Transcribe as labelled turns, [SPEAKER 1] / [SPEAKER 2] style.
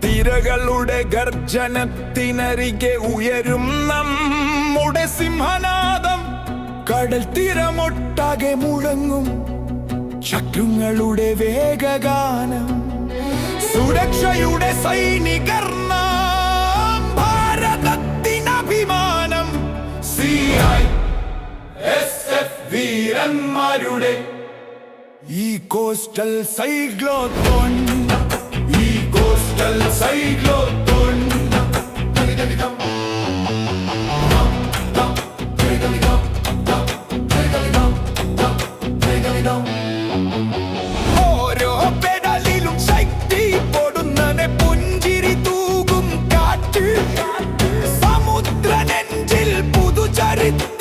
[SPEAKER 1] തിരകളുടെ ഗർജനത്തിനരികെ ഉയരും നമ്മുടെ സിംഹനാദം. കടൽ തീരമൊട്ടാകെ മുഴങ്ങും ചക്രങ്ങളുടെ വേഗഗാനം. സുരക്ഷയുടെ സൈനികർ നാം, ഭാരതത്തിനഭിമാനം. CISF വീരന്മാരുടെ ഈ കോസ്റ്റൽ സൈക്ലോത്തോൺ, ഈ കോസ്റ്റൽ സൈക്ലോത്തോൺ. ഓരോ പെടലിലും ശക്തി പൊടുന്നനെ പുഞ്ചിരി തൂകും കാറ്റ്. സമുദ്ര നെഞ്ചിൽ പുതുചരിത്രം